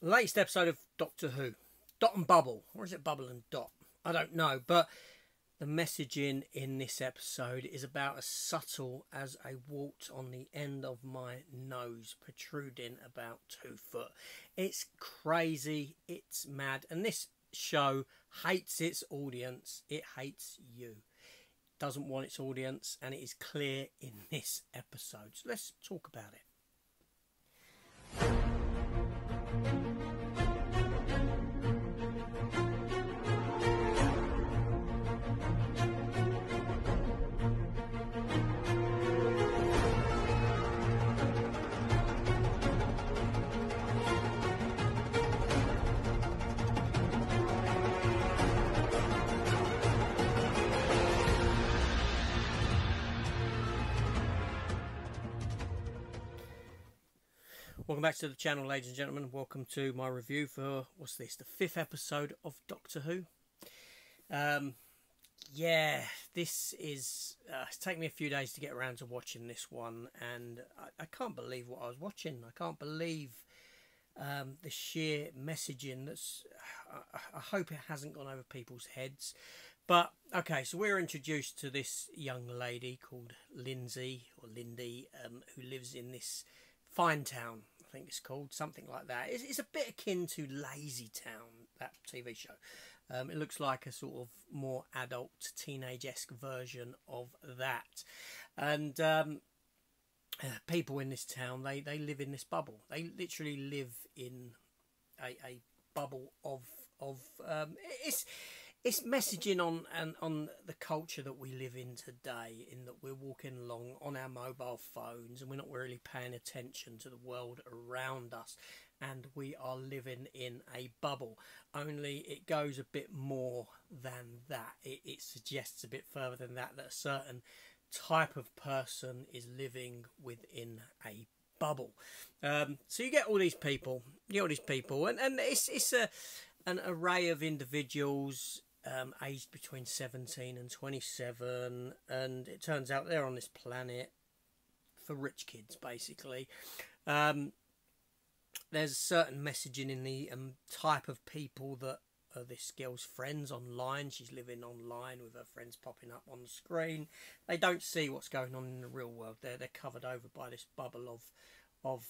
Latest episode of Doctor Who. Dot and Bubble. Or is it Bubble and Dot? I don't know. But the messaging in this episode is about as subtle as a wart on the end of my nose protruding about 2 foot. It's crazy. It's mad. And this show hates its audience. It hates you. It doesn't want its audience. And it is clear in this episode. So let's talk about it. Welcome back to the channel, ladies and gentlemen. Welcome to my review for, what's this, the 5th episode of Doctor Who. Yeah, this is, it's taken me a few days to get around to watching this one, and I can't believe what I was watching. I can't believe the sheer messaging that's, I hope it hasn't gone over people's heads. But, okay, so we're introduced to this young lady called Lindsay, or Lindy, who lives in this fine town, I think it's called, something like that. It's a bit akin to Lazy Town, that TV show. It looks like a sort of more adult, teenage-esque version of that. And people in this town, they live in this bubble. They literally live in a bubble of it's messaging on the culture that we live in today, in that we're walking along on our mobile phones and we're not really paying attention to the world around us, and we are living in a bubble. Only it goes a bit more than that. It suggests a bit further than that, that a certain type of person is living within a bubble. So you get all these people, and it's an array of individuals aged between 17 and 27, and it turns out they're on this planet for rich kids, basically. There's a certain messaging in the type of people that are this girl's friends online. She's living online with her friends popping up on the screen. They don't see what's going on in the real world. They're covered over by this bubble of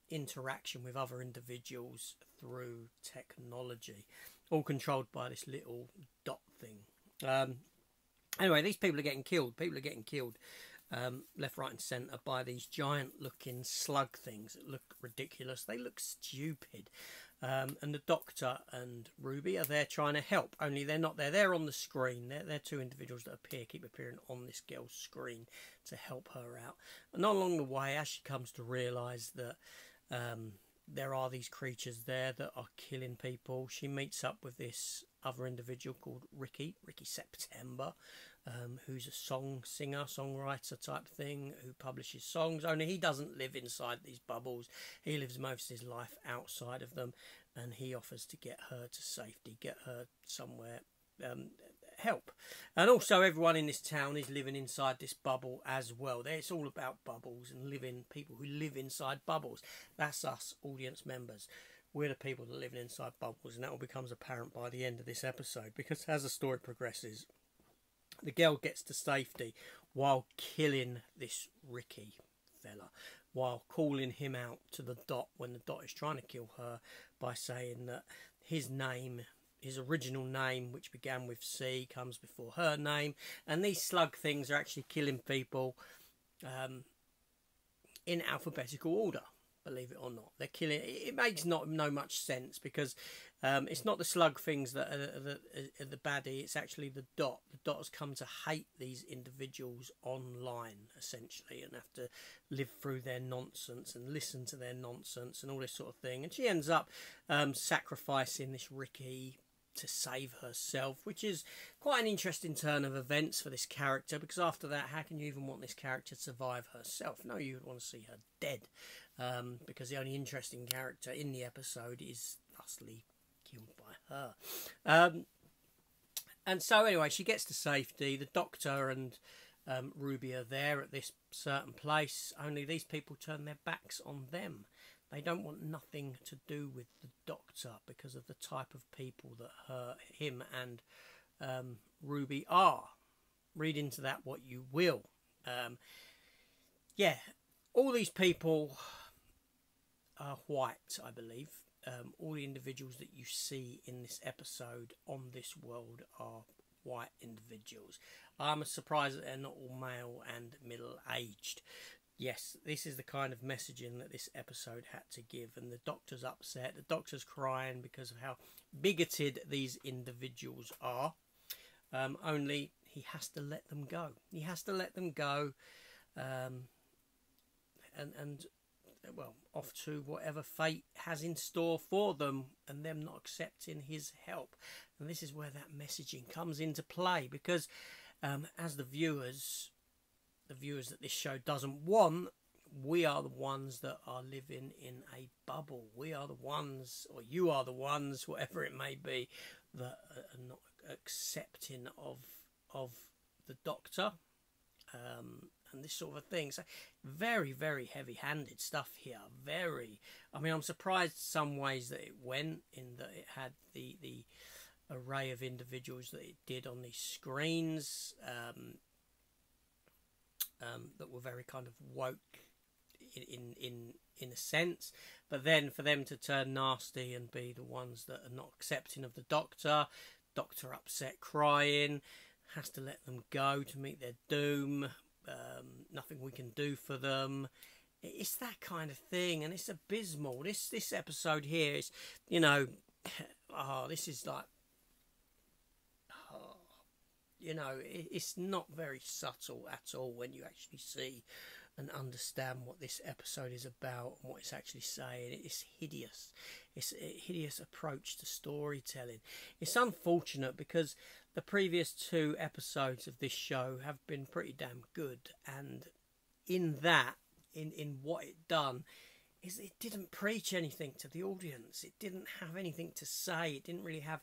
interaction with other individuals through technology, all controlled by this little dot thing. Anyway, these people are getting killed. Left, right and centre by these giant looking slug things that look ridiculous. They look stupid. And the Doctor and Ruby are there trying to help, only they're not there. They're on the screen. They're two individuals that keep appearing on this girl's screen to help her out. And along the way, as she comes to realise that there are these creatures there that are killing people, she meets up with this other individual called Ricky September, who's a songwriter type thing, who publishes songs, only he doesn't live inside these bubbles. He lives most of his life outside of them, and he offers to get her to safety, get her somewhere, help. And also everyone in this town is living inside this bubble as well. It's all about bubbles and people who live inside bubbles. That's us, audience members. We're the people that are living inside bubbles, and that all becomes apparent by the end of this episode, because as the story progresses, the girl gets to safety while killing this Ricky fella, while calling him out to the Dot when the Dot is trying to kill her, by saying that his original name, which began with C, comes before her name, and these slug things are actually killing people in alphabetical order. Believe it or not, they're killing. It makes no much sense, because it's not the slug things that are the baddie. It's actually the Dot. The Dot has come to hate these individuals online, essentially, and have to live through their nonsense and listen to their nonsense and all this sort of thing. And she ends up sacrificing this Ricky to save herself, which is quite an interesting turn of events for this character, because after that, how can you even want this character to survive herself? No, you would want to see her dead, because the only interesting character in the episode is thusly killed by her. And so anyway, she gets to safety. The Doctor and Ruby are there at this certain place, only these people turn their backs on them. They don't want nothing to do with the Doctor because of the type of people that him and Ruby are. Read into that what you will. Yeah, all these people are white, I believe. All the individuals that you see in this episode on this world are white individuals. I'm surprised that they're not all male and middle-aged. Yes, this is the kind of messaging that this episode had to give, and the Doctor's upset. The Doctor's crying because of how bigoted these individuals are. Only he has to let them go. He has to let them go, and well, off to whatever fate has in store for them, and them not accepting his help. And this is where that messaging comes into play, because as the viewers that this show doesn't want, we are the ones that are living in a bubble. We are the ones, or you are the ones, whatever it may be, that are not accepting of the Doctor. And this sort of thing. So very, very heavy-handed stuff here. Very. I mean, I'm surprised some ways that it went, in that it had the array of individuals that it did on these screens, that were very kind of woke in a sense. But then for them to turn nasty and be the ones that are not accepting of the Doctor upset, crying, has to let them go to meet their doom. Nothing we can do for them. It's that kind of thing, and it's abysmal. This episode here is, you know, this is like, you know, it's not very subtle at all when you actually see and understand what this episode is about and what it's actually saying. It's hideous. It's a hideous approach to storytelling. It's unfortunate because the previous 2 episodes of this show have been pretty damn good, and in that, in what it done, is it didn't preach anything to the audience. It didn't have anything to say. It didn't really have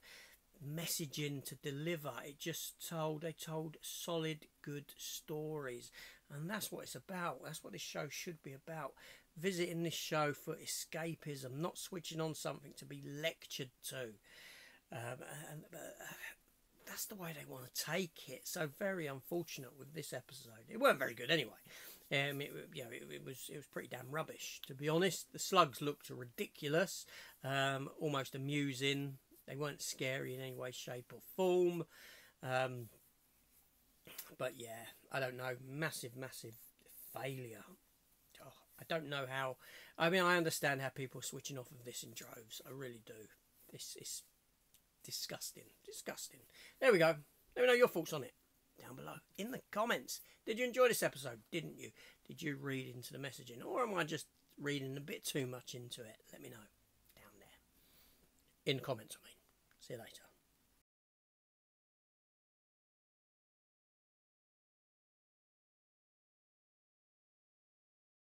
messaging to deliver. It just they told solid, good stories, and that's what it's about. That's what this show should be about. Visiting this show for escapism, not switching on something to be lectured to, and that's the way they want to take it. So very unfortunate with this episode. It weren't very good anyway. It was pretty damn rubbish, to be honest. The slugs looked ridiculous, almost amusing. They weren't scary in any way, shape or form. But yeah, I don't know. Massive failure. Oh, I don't know how. I mean, I understand how people are switching off of this in droves. I really do. It's disgusting. There we go. Let me know your thoughts on it down below in the comments. Did you enjoy this episode? Didn't you? Did you read into the messaging, or am I just reading a bit too much into it? Let me know down there in the comments. See you later.